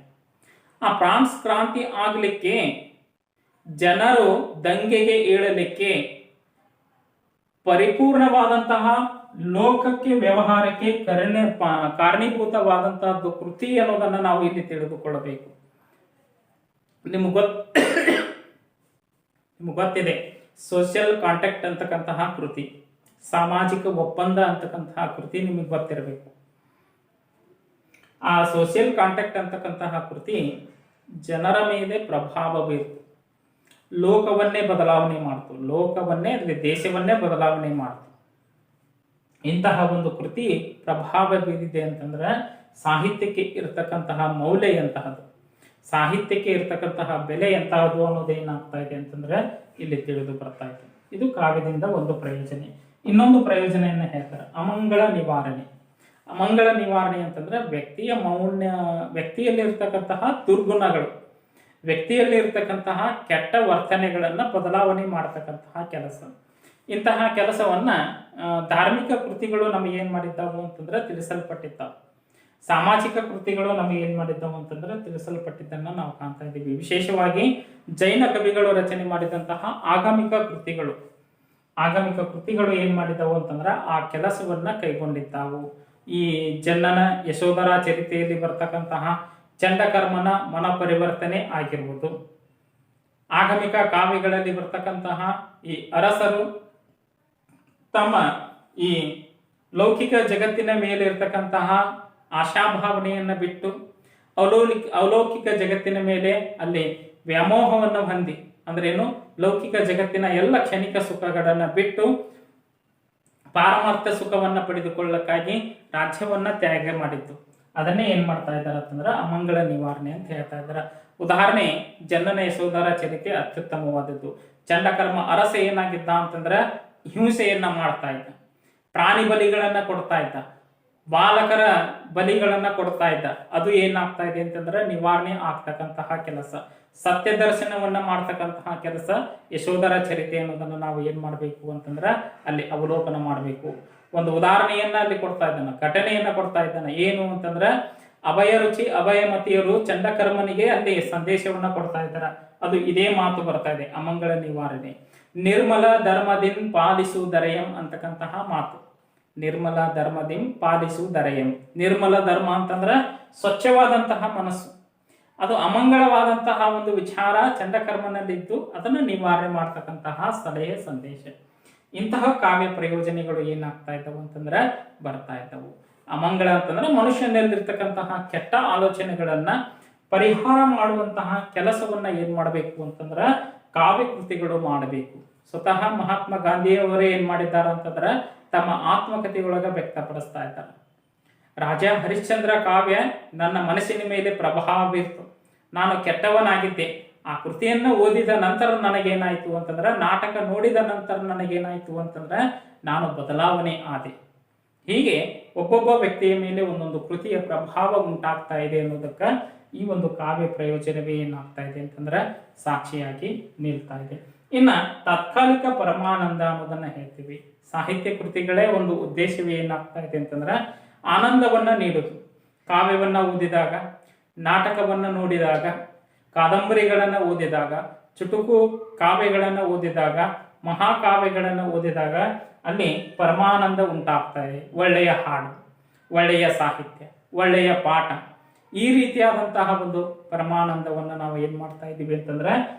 ಆ ಫ್ರಾನ್ಸ್ ಕ್ರಾಂತಿ ಆಗ್ಲಿಕ್ಕೆ ಜನರು ದಂಗೆಗೆ ಏಳಲಿಕ್ಕೆ ಪರಿಪೂರ್ಣವಾದಂತಹ ಲೋಕಕ್ಕೆ ವ್ಯವಹಾರಕ್ಕೆ ಕಾರಣೀಭೂತವಾದಂತಹದ್ದು ಕೃತಿ ಅನ್ನೋದನ್ನ ನಾವು ಇಲ್ಲಿ ತಿಳಿದುಕೊಳ್ಳಬೇಕು. ನಿಮ್ಗೆ ಗೊತ್ತಿದೆ ಸೋಷಿಯಲ್ ಕಾಂಟ್ಯಾಕ್ಟ್ ಅಂತಕ್ಕಂತಹ ಕೃತಿ, ಸಾಮಾಜಿಕ ಒಪ್ಪಂದ ಅಂತಕ್ಕಂತಹ ಕೃತಿ ನಿಮಗೆ ಗೊತ್ತಿರಬೇಕು. ಆ ಸೋಷಿಯಲ್ ಕಾಂಟ್ಯಾಕ್ಟ್ ಅಂತಕ್ಕಂತಹ ಕೃತಿ ಜನರ ಮೇಲೆ ಪ್ರಭಾವ ಬೀರ್ತು, ಲೋಕವನ್ನೇ ಬದಲಾವಣೆ ಮಾಡ್ತು, ಲೋಕವನ್ನೇ ದೇಶವನ್ನೇ ಬದಲಾವಣೆ ಮಾಡ್ತು. ಇಂತಹ ಒಂದು ಕೃತಿ ಪ್ರಭಾವ ಬೀರಿದೆ ಅಂತಂದ್ರೆ ಸಾಹಿತ್ಯಕ್ಕೆ ಇರತಕ್ಕಂತಹ ಮೌಲ್ಯ ಎಂತಹದ್ದು, ಸಾಹಿತ್ಯಕ್ಕೆ ಇರತಕ್ಕಂತಹ ಬೆಲೆ ಎಂತಹದ್ದು ಅನ್ನೋದೇನಾಗ್ತಾ ಇದೆ ಅಂತಂದ್ರೆ ಇಲ್ಲಿ ತಿಳಿದು ಬರ್ತಾ ಇದೆ. ಇದು ಕಾವ್ಯದಿಂದ ಒಂದು ಪ್ರಯೋಜನ. ಇನ್ನೊಂದು ಪ್ರಯೋಜನೆಯನ್ನ ಹೇಳ್ತಾರೆ ಅಮಂಗಳ ನಿವಾರಣೆ. ಅಮಂಗಳ ನಿವಾರಣೆ ಅಂತಂದ್ರೆ ವ್ಯಕ್ತಿಯಲ್ಲಿ ಇರ್ತಕ್ಕಂತಹ ದುರ್ಗುಣಗಳು, ವ್ಯಕ್ತಿಯಲ್ಲಿ ಇರ್ತಕ್ಕಂತಹ ಕೆಟ್ಟ ವರ್ತನೆಗಳನ್ನ ಬದಲಾವಣೆ ಮಾಡತಕ್ಕಂತಹ ಕೆಲಸ. ಇಂತಹ ಕೆಲಸವನ್ನ ಧಾರ್ಮಿಕ ಕೃತಿಗಳು ನಮಗೆ ಏನ್ ಮಾಡಿದ್ದಾವು ಅಂತಂದ್ರೆ ತಿಳಿಸಲ್ಪಟ್ಟಿದ್ದಾವೆ. ಸಾಮಾಜಿಕ ಕೃತಿಗಳು ನಮಗೆ ಏನ್ ಮಾಡಿದ್ದಾವು ಅಂತಂದ್ರೆ ತಿಳಿಸಲ್ಪಟ್ಟಿದ್ದನ್ನ ನಾವು ಕಾಣ್ತಾ ಇದ್ದೀವಿ. ವಿಶೇಷವಾಗಿ ಜೈನ ಕವಿಗಳು ರಚನೆ ಮಾಡಿದಂತಹ ಆಗಮಿಕ ಕೃತಿಗಳು ಏನ್ ಮಾಡಿದವು ಅಂತಂದ್ರೆ ಆ ಕೆಲಸವನ್ನ ಕೈಗೊಂಡಿದ್ದಾವು. ಈ ಜನ್ನನ ಯಶೋಧರ ಚರಿತೆಯಲ್ಲಿ ಬರ್ತಕ್ಕಂತಹ ಚಂಡಕರ್ಮನ ಮನ ಪರಿವರ್ತನೆ ಆಗಿರುವುದು, ಆಗಮಿಕ ಕಾವ್ಯಗಳಲ್ಲಿ ಬರ್ತಕ್ಕಂತಹ ಈ ಅರಸರು ತಮ್ಮ ಈ ಲೌಕಿಕ ಜಗತ್ತಿನ ಮೇಲೆ ಇರ್ತಕ್ಕಂತಹ ಆಶಾಭಾವನೆಯನ್ನ ಬಿಟ್ಟು ಅಲೌಕಿಕ ಜಗತ್ತಿನ ಮೇಲೆ ಅಲ್ಲಿ ವ್ಯಾಮೋಹವನ್ನು ಹೊಂದಿ, ಅಂದ್ರೆ ಏನು, ಲೌಕಿಕ ಜಗತ್ತಿನ ಎಲ್ಲ ಕ್ಷಣಿಕ ಸುಖಗಳನ್ನ ಬಿಟ್ಟು ಪಾರಮಾರ್ಥ ಸುಖವನ್ನ ಪಡೆದುಕೊಳ್ಳಕ್ಕಾಗಿ ರಾಜ್ಯವನ್ನ ತ್ಯಾಗ ಮಾಡಿದ್ದು. ಅದನ್ನೇ ಏನ್ ಮಾಡ್ತಾ ಇದ್ದಾರೆ ಅಂತಂದ್ರೆ ಅಮಂಗಳ ನಿವಾರಣೆ ಅಂತ ಹೇಳ್ತಾ ಇದ್ದಾರೆ. ಉದಾಹರಣೆ, ಜನನ ಯಶೋಧರ ಚರಿತೆ ಅತ್ಯುತ್ತಮವಾದದ್ದು. ಚಂಡಕರ್ಮ ಅರಸ ಏನಾಗಿದ್ದ ಅಂತಂದ್ರೆ ಹಿಂಸೆಯನ್ನ ಮಾಡ್ತಾ ಇದ್ದ, ಪ್ರಾಣಿ ಬಲಿಗಳನ್ನ ಕೊಡ್ತಾ ಇದ್ದ, ಬಾಲಕರ ಬಲಿಗಳನ್ನ ಕೊಡ್ತಾ ಇದ್ದ. ಅದು ಏನಾಗ್ತಾ ಇದೆ ಅಂತಂದ್ರೆ ನಿವಾರಣೆ ಆಗ್ತಕ್ಕಂತಹ ಕೆಲಸ, ಸತ್ಯ ದರ್ಶನವನ್ನ ಮಾಡ್ತಕ್ಕಂತಹ ಕೆಲಸ ಯಶೋಧರ ಚರಿತೆ ಅನ್ನೋದನ್ನ ನಾವು ಏನ್ ಮಾಡ್ಬೇಕು ಅಂತಂದ್ರೆ ಅಲ್ಲಿ ಅವಲೋಕನ ಮಾಡಬೇಕು. ಒಂದು ಉದಾಹರಣೆಯನ್ನ ಅಲ್ಲಿ ಕೊಡ್ತಾ ಇದ್ದಾನ, ಘಟನೆಯನ್ನ ಕೊಡ್ತಾ ಇದ್ದಾನ. ಏನು ಅಂತಂದ್ರೆ ಅಭಯ ರುಚಿ ಅಭಯಮತಿಯರು ಚಂಡಕರ್ಮನಿಗೆ ಅಲ್ಲಿ ಸಂದೇಶವನ್ನ ಕೊಡ್ತಾ ಇದ್ದಾರೆ. ಅದು ಇದೇ ಮಾತು ಬರ್ತಾ ಇದೆ, ಅಮಂಗಳ ನಿವಾರಣೆ. ನಿರ್ಮಲ ಧರ್ಮದಿನ್ ಪಾಲಿಸು ದರೆಯಂ ಅಂತಕ್ಕಂತಹ ಮಾತು. ನಿರ್ಮಲ ಧರ್ಮದಿಂ ಪಾಲಿಸು ದರೆಯಂ. ನಿರ್ಮಲ ಧರ್ಮ ಅಂತಂದ್ರೆ ಸ್ವಚ್ಛವಾದಂತಹ ಮನಸ್ಸು. ಅದು ಅಮಂಗಳವಾದಂತಹ ಒಂದು ವಿಚಾರ ಚಂಡಕರ್ಮನಲ್ಲಿದ್ದು ಅದನ್ನು ನಿವಾರಣೆ ಮಾಡ್ತಕ್ಕಂತಹ ಸಲಹೆ ಸಂದೇಶ. ಇಂತಹ ಕಾವ್ಯ ಪ್ರಯೋಜನೆಗಳು ಏನಾಗ್ತಾ ಇದ್ದವು ಅಂತಂದ್ರೆ ಬರ್ತಾ ಇದ್ದವು. ಅಮಂಗಳ ಅಂತಂದ್ರೆ ಮನುಷ್ಯನಲ್ಲಿರ್ತಕ್ಕಂತಹ ಕೆಟ್ಟ ಆಲೋಚನೆಗಳನ್ನ ಪರಿಹಾರ ಮಾಡುವಂತಹ ಕೆಲಸವನ್ನ ಏನ್ ಮಾಡಬೇಕು ಅಂತಂದ್ರ ಕಾವ್ಯ ಕೃತಿಗಳು ಮಾಡಬೇಕು. ಸ್ವತಃ ಮಹಾತ್ಮ ಗಾಂಧಿಯವರೇ ಏನ್ ಮಾಡಿದ್ದಾರೆ ಅಂತಂದ್ರೆ ತಮ್ಮ ಆತ್ಮಕಥೆಯೊಳಗ ವ್ಯಕ್ತಪಡಿಸ್ತಾ ಇದ್ದಾರೆ. ರಾಜ ಹರಿಶ್ಚಂದ್ರ ಕಾವ್ಯ ನನ್ನ ಮನಸ್ಸಿನ ಮೇಲೆ ಪ್ರಭಾವ ಬೀರ್ತು. ನಾನು ಕೆಟ್ಟವನಾಗಿದ್ದೆ. ಆ ಕೃತಿಯನ್ನು ಓದಿದ ನಂತರ ನನಗೇನಾಯ್ತು ಅಂತಂದ್ರೆ, ನಾಟಕ ನೋಡಿದ ನಂತರ ನನಗೇನಾಯ್ತು ಅಂತಂದ್ರೆ ನಾನು ಬದಲಾವಣೆ ಆದೆ. ಹೀಗೆ ಒಬ್ಬೊಬ್ಬ ವ್ಯಕ್ತಿಯ ಮೇಲೆ ಒಂದೊಂದು ಕೃತಿಯ ಪ್ರಭಾವ ಉಂಟಾಗ್ತಾ ಇದೆ ಅನ್ನೋದಕ್ಕೆ ಈ ಒಂದು ಕಾವ್ಯ ಪ್ರಯೋಜನವೇ ಏನಾಗ್ತಾ ಇದೆ ಅಂತಂದ್ರೆ ಸಾಕ್ಷಿಯಾಗಿ ನಿಲ್ತಾ ಇದೆ. ಇನ್ನ ತಾತ್ಕಾಲಿಕ ಪರಮಾನಂದ ಅನ್ನೋದನ್ನ ಹೇಳ್ತೀವಿ. ಸಾಹಿತ್ಯ ಕೃತಿಗಳೇ ಒಂದು ಉದ್ದೇಶವೇ ಏನಾಗ್ತಾ ಇದೆ ಅಂತಂದ್ರೆ ಆನಂದವನ್ನ ನೀಡುದು. ಕಾವ್ಯವನ್ನ ಓದಿದಾಗ, ನಾಟಕವನ್ನ ನೋಡಿದಾಗ, ಕಾದಂಬರಿಗಳನ್ನ ಓದಿದಾಗ, ಚುಟುಕು ಕಾವ್ಯಗಳನ್ನ ಓದಿದಾಗ, ಮಹಾಕಾವ್ಯಗಳನ್ನು ಓದಿದಾಗ ಅಲ್ಲಿ ಪರಮಾನಂದ ಉಂಟಾಗ್ತಾ ಇದೆ. ಒಳ್ಳೆಯ ಹಾಡು, ಒಳ್ಳೆಯ ಸಾಹಿತ್ಯ, ಒಳ್ಳೆಯ ಪಾಠ, ಈ ರೀತಿಯಾದಂತಹ ಒಂದು ಪರಮಾನಂದವನ್ನು ನಾವು ಏನ್ ಮಾಡ್ತಾ ಇದ್ದೀವಿ ಅಂತಂದ್ರೆ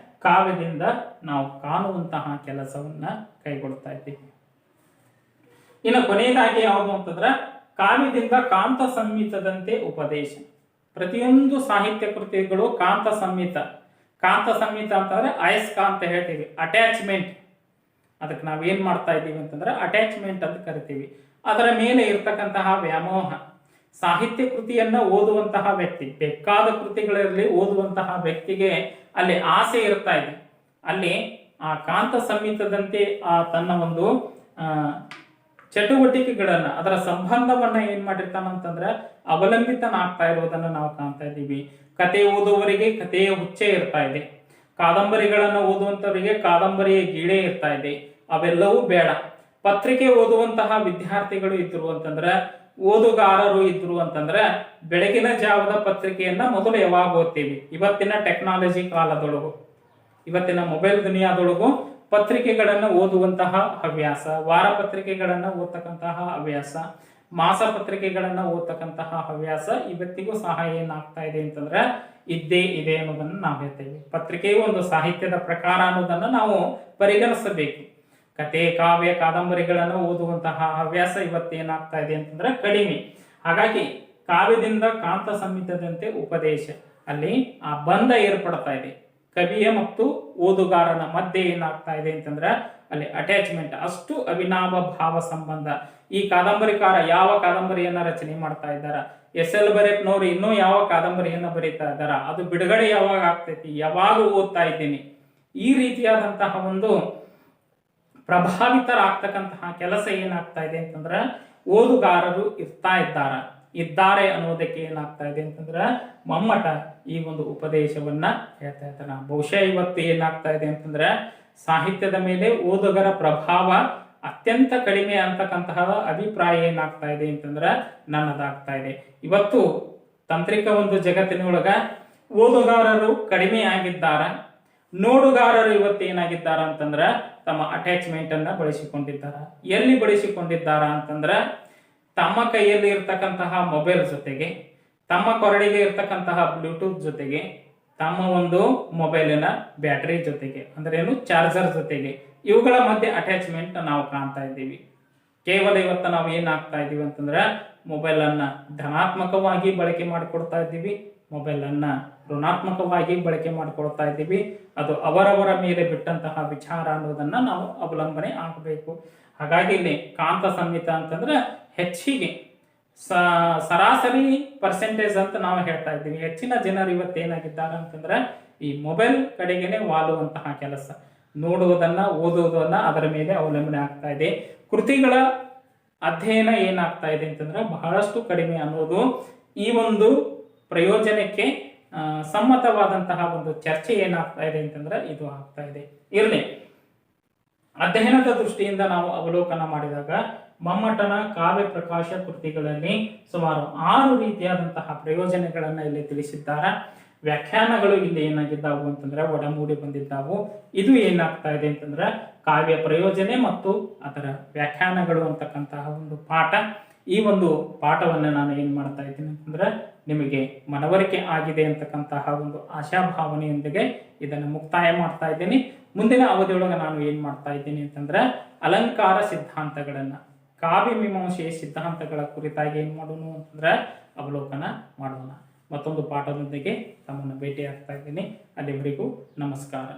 ಕಾವ್ಯದಿಂದ ನಾವು ಕಾಣುವಂತಹ ಕೆಲಸವನ್ನ ಕೈಗೊಳ್ತಾ ಇದ್ದೀವಿ. ಇನ್ನು ಕೊನೆಯದಾಗಿ ಯಾವುದು ಅಂತಂದ್ರೆ ಕಾವ್ಯದಿಂದ ಕಾಂತ ಸಂಹಿತದಂತೆ ಉಪದೇಶ. ಪ್ರತಿಯೊಂದು ಸಾಹಿತ್ಯ ಕೃತಿಗಳು ಕಾಂತ ಸಂಹಿತ. ಕಾಂತ ಸಂಹಿತ ಅಂತಂದ್ರೆ ಅಯಸ್ಕಾಂತ ಹೇಳ್ತೀವಿ, ಅಟ್ಯಾಚ್ಮೆಂಟ್. ಅದಕ್ಕೆ ನಾವೇನ್ ಮಾಡ್ತಾ ಇದ್ದೀವಿ ಅಂತಂದ್ರೆ ಅಟ್ಯಾಚ್ಮೆಂಟ್ ಅಂತ ಕರಿತೀವಿ. ಅದರ ಮೇಲೆ ಇರ್ತಕ್ಕಂತಹ ವ್ಯಾಮೋಹ. ಸಾಹಿತ್ಯ ಕೃತಿಯನ್ನ ಓದುವಂತಹ ವ್ಯಕ್ತಿ, ಬೇಕಾದ ಕೃತಿಗಳಲ್ಲಿ ಓದುವಂತಹ ವ್ಯಕ್ತಿಗೆ ಅಲ್ಲಿ ಆಸೆ ಇರ್ತಾ ಇದೆ. ಅಲ್ಲಿ ಆ ಕಾಂತ ಸಂಹಿತದಂತೆ ಆ ತನ್ನ ಒಂದು ಚಟುವಟಿಕೆಗಳನ್ನ, ಅದರ ಸಂಬಂಧವನ್ನ ಏನ್ ಮಾಡಿರ್ತಾನಂತಂದ್ರೆ ಅವಲಂಬಿತನಾಗ್ತಾ ಇರುವುದನ್ನ ನಾವು ಕಾಣ್ತಾ ಇದ್ದೀವಿ. ಕತೆ ಓದುವವರಿಗೆ ಕಥೆಯ ಹುಚ್ಚೆ ಇರ್ತಾ ಇದೆ. ಕಾದಂಬರಿಗಳನ್ನ ಓದುವಂತವರಿಗೆ ಕಾದಂಬರಿಯ ಗೀಳೆ ಇರ್ತಾ ಇದೆ. ಅವೆಲ್ಲವೂ ಬೇಡ. ಪತ್ರಿಕೆ ಓದುವಂತಹ ವಿದ್ಯಾರ್ಥಿಗಳು ಇದ್ರು ಅಂತಂದ್ರೆ, ಓದುಗಾರರು ಇದ್ರು ಅಂತಂದ್ರೆ ಬೆಳಗಿನ ಜಾವದ ಪತ್ರಿಕೆಯನ್ನ ಮೊದಲು ಯಾವಾಗ ಓದ್ತೀವಿ? ಇವತ್ತಿನ ಟೆಕ್ನಾಲಜಿ ಕಾಲದೊಳಗು, ಇವತ್ತಿನ ಮೊಬೈಲ್ ದುನಿಯಾದೊಳಗು ಪತ್ರಿಕೆಗಳನ್ನ ಓದುವಂತಹ ಹವ್ಯಾಸ, ವಾರ ಪತ್ರಿಕೆಗಳನ್ನ ಓದ್ತಕ್ಕಂತಹ ಹವ್ಯಾಸ, ಮಾಸ ಪತ್ರಿಕೆಗಳನ್ನ ಓದ್ತಕ್ಕಂತಹ ಹವ್ಯಾಸ ಇವತ್ತಿಗೂ ಸಹ ಏನಾಗ್ತಾ ಇದೆ ಅಂತಂದ್ರೆ ಇದ್ದೇ ಇದೆ ಅನ್ನೋದನ್ನ ನಾವು ಹೇಳ್ತೇವೆ. ಪತ್ರಿಕೆಯು ಒಂದು ಸಾಹಿತ್ಯದ ಪ್ರಕಾರ ಅನ್ನೋದನ್ನ ನಾವು ಪರಿಗಣಿಸಬೇಕು. ಕತೆ, ಕಾವ್ಯ, ಕಾದಂಬರಿಗಳನ್ನು ಓದುವಂತಹ ಹವ್ಯಾಸ ಇವತ್ತೇನಾಗ್ತಾ ಇದೆ ಅಂತಂದ್ರೆ ಕಡಿಮೆ. ಹಾಗಾಗಿ ಕಾವ್ಯದಿಂದ ಕಾಂತ ಸಂಹಿತದಂತೆ ಉಪದೇಶ, ಅಲ್ಲಿ ಆ ಬಂಧ ಏರ್ಪಡ್ತಾ ಇದೆ. ಕವಿಯ ಮತ್ತು ಓದುಗಾರನ ಮಧ್ಯೆ ಏನಾಗ್ತಾ ಇದೆ ಅಂತಂದ್ರೆ ಅಲ್ಲಿ ಅಟ್ಯಾಚ್ಮೆಂಟ್, ಅಷ್ಟು ಅವಿನಾಭ ಭಾವ ಸಂಬಂಧ. ಈ ಕಾದಂಬರಿಕಾರ ಯಾವ ಕಾದಂಬರಿಯನ್ನ ರಚನೆ ಮಾಡ್ತಾ ಇದ್ದಾರ, ಎಸ್.ಎಲ್. ಬರೆಪ್ನವ್ರು ಇನ್ನೂ ಯಾವ ಕಾದಂಬರಿಯನ್ನ ಬರೀತಾ ಇದ್ದಾರ, ಅದು ಬಿಡುಗಡೆ ಯಾವಾಗ ಆಗ್ತೈತಿ, ಯಾವಾಗ ಓದ್ತಾ ಇದ್ದೀನಿ, ಈ ರೀತಿಯಾದಂತಹ ಒಂದು ಪ್ರಭಾವಿತರಾಗ್ತಕ್ಕಂತಹ ಕೆಲಸ ಏನಾಗ್ತಾ ಇದೆ ಅಂತಂದ್ರೆ ಓದುಗಾರರು ಇದ್ದಾರೆ ಅನ್ನೋದಕ್ಕೆ ಏನಾಗ್ತಾ ಇದೆ ಅಂತಂದ್ರೆ ಮಮ್ಮಟ ಈ ಒಂದು ಉಪದೇಶವನ್ನ ಹೇಳ್ತಾ ಇದ್ದಾನೆ. ಬಹುಶಃ ಇವತ್ತು ಏನಾಗ್ತಾ ಇದೆ ಅಂತಂದ್ರೆ ಸಾಹಿತ್ಯದ ಮೇಲೆ ಓದುಗರ ಪ್ರಭಾವ ಅತ್ಯಂತ ಕಡಿಮೆ ಅಂತಕ್ಕಂತಹ ಅಭಿಪ್ರಾಯ ಏನಾಗ್ತಾ ಇದೆ ಅಂತಂದ್ರೆ ನನ್ನದಾಗ್ತಾ ಇದೆ. ಇವತ್ತು ತಾಂತ್ರಿಕ ಒಂದು ಜಗತ್ತಿನೊಳಗ ಓದುಗಾರರು ಕಡಿಮೆ ಆಗಿದ್ದಾರೆ, ನೋಡುಗಾರರು ಇವತ್ತೇನಾಗಿದ್ದಾರ ಅಂತಂದ್ರ ತಮ್ಮ ಅಟ್ಯಾಚ್ಮೆಂಟ್ ಅನ್ನ ಬಳಸಿಕೊಂಡಿದ್ದಾರ. ಎಲ್ಲಿ ಬಳಸಿಕೊಂಡಿದ್ದಾರ ಅಂತಂದ್ರ ತಮ್ಮ ಕೈಯಲ್ಲಿ ಇರ್ತಕ್ಕಂತಹ ಮೊಬೈಲ್ ಜೊತೆಗೆ, ತಮ್ಮ ಕೊರಡಿಗೆ ಇರ್ತಕ್ಕಂತಹ ಬ್ಲೂಟೂತ್ ಜೊತೆಗೆ, ತಮ್ಮ ಒಂದು ಮೊಬೈಲಿನ ಬ್ಯಾಟರಿ ಜೊತೆಗೆ, ಅಂದ್ರೆ ಏನು ಚಾರ್ಜರ್ ಜೊತೆಗೆ, ಇವುಗಳ ಮಧ್ಯೆ ಅಟ್ಯಾಚ್ಮೆಂಟ್ ನಾವು ಕಾಣ್ತಾ ಇದ್ದೀವಿ. ಕೇವಲ ಇವತ್ತು ನಾವು ಏನಾಗ್ತಾ ಇದೀವಿ ಅಂತಂದ್ರೆ ಮೊಬೈಲ್ ಅನ್ನ ಧನಾತ್ಮಕವಾಗಿ ಬಳಕೆ ಮಾಡಿಕೊಡ್ತಾ ಇದ್ದೀವಿ, ಮೊಬೈಲನ್ನು ಋಣಾತ್ಮಕವಾಗಿ ಬಳಕೆ ಮಾಡಿಕೊಳ್ತಾ ಇದ್ದೀವಿ. ಅದು ಅವರವರ ಮೇಲೆ ಬಿಟ್ಟಂತಹ ವಿಚಾರ ಅನ್ನೋದನ್ನು ನಾವು ಅವಲಂಬನೆ ಆಗಬೇಕು. ಹಾಗಾಗಿ ಇಲ್ಲಿ ಕಾಂತ ಸಂಹಿತ ಅಂತಂದ್ರೆ ಹೆಚ್ಚಿಗೆ ಸರಾಸರಿ ಪರ್ಸೆಂಟೇಜ್ ಅಂತ ನಾವು ಹೇಳ್ತಾ ಇದ್ದೀವಿ. ಹೆಚ್ಚಿನ ಜನರು ಇವತ್ತೇನಾಗಿದ್ದಾರೆ ಅಂತಂದ್ರೆ ಈ ಮೊಬೈಲ್ ಕಡೆಗೇನೆ ವಾಲುವಂತಹ ಕೆಲಸ, ನೋಡುವುದನ್ನ ಓದುವುದನ್ನ ಅದರ ಮೇಲೆ ಅವಲಂಬನೆ ಆಗ್ತಾ ಇದೆ. ಕೃತಿಗಳ ಅಧ್ಯಯನ ಏನಾಗ್ತಾ ಇದೆ ಅಂತಂದ್ರೆ ಬಹಳಷ್ಟು ಕಡಿಮೆ ಅನ್ನೋದು ಈ ಒಂದು ಪ್ರಯೋಜನಕ್ಕೆ ಸಮ್ಮತವಾದಂತಹ ಒಂದು ಚರ್ಚೆ ಏನಾಗ್ತಾ ಇದೆ ಅಂತಂದ್ರೆ ಇದು ಆಗ್ತಾ ಇದೆ. ಇರಲಿ, ಅಧ್ಯಯನದ ದೃಷ್ಟಿಯಿಂದ ನಾವು ಅವಲೋಕನ ಮಾಡಿದಾಗ ಮಮ್ಮಟನ ಕಾವ್ಯ ಪ್ರಕಾಶ ಕೃತಿಗಳಲ್ಲಿ ಸುಮಾರು 6 ರೀತಿಯಾದಂತಹ ಪ್ರಯೋಜನಗಳನ್ನು ಇಲ್ಲಿ ತಿಳಿಸಿದ್ದಾರೆ. ವ್ಯಾಖ್ಯಾನಗಳು ಇಲ್ಲಿ ಏನಾಗಿದ್ದಾವು ಅಂತಂದ್ರೆ ಒಡಮೂಡಿ ಬಂದಿದ್ದಾವು. ಇದು ಏನಾಗ್ತಾ ಇದೆ ಅಂತಂದ್ರೆ ಕಾವ್ಯ ಪ್ರಯೋಜನೆ ಮತ್ತು ಅದರ ವ್ಯಾಖ್ಯಾನಗಳು ಅಂತಕ್ಕಂತಹ ಒಂದು ಪಾಠ. ಈ ಒಂದು ಪಾಠವನ್ನು ನಾನು ಏನ್ ಮಾಡ್ತಾ ಇದ್ದೀನಿ ಅಂತಂದ್ರೆ ನಿಮಗೆ ಮನವರಿಕೆ ಆಗಿದೆ ಅಂತಕ್ಕಂತಹ ಒಂದು ಆಶಾಭಾವನೆಯೊಂದಿಗೆ ಇದನ್ನು ಮುಕ್ತಾಯ ಮಾಡ್ತಾ ಇದ್ದೀನಿ. ಮುಂದಿನ ಅವಧಿಯೊಳಗೆ ನಾನು ಏನ್ ಮಾಡ್ತಾ ಇದ್ದೀನಿ ಅಂತಂದ್ರೆ ಅಲಂಕಾರ ಸಿದ್ಧಾಂತಗಳನ್ನ, ಕಾವ್ಯ ಮೀಮಾಂಸೆಯ ಸಿದ್ಧಾಂತಗಳ ಕುರಿತಾಗಿ ಏನ್ ಮಾಡೋಣ ಅಂತಂದ್ರೆ ಅವಲೋಕನ ಮಾಡೋಣ. ಮತ್ತೊಂದು ಪಾಠದೊಂದಿಗೆ ತಮ್ಮನ್ನು ಭೇಟಿ ಆಗ್ತಾ ಇದ್ದೀನಿ. ಅಲ್ಲಿವರೆಗೂ ನಮಸ್ಕಾರ.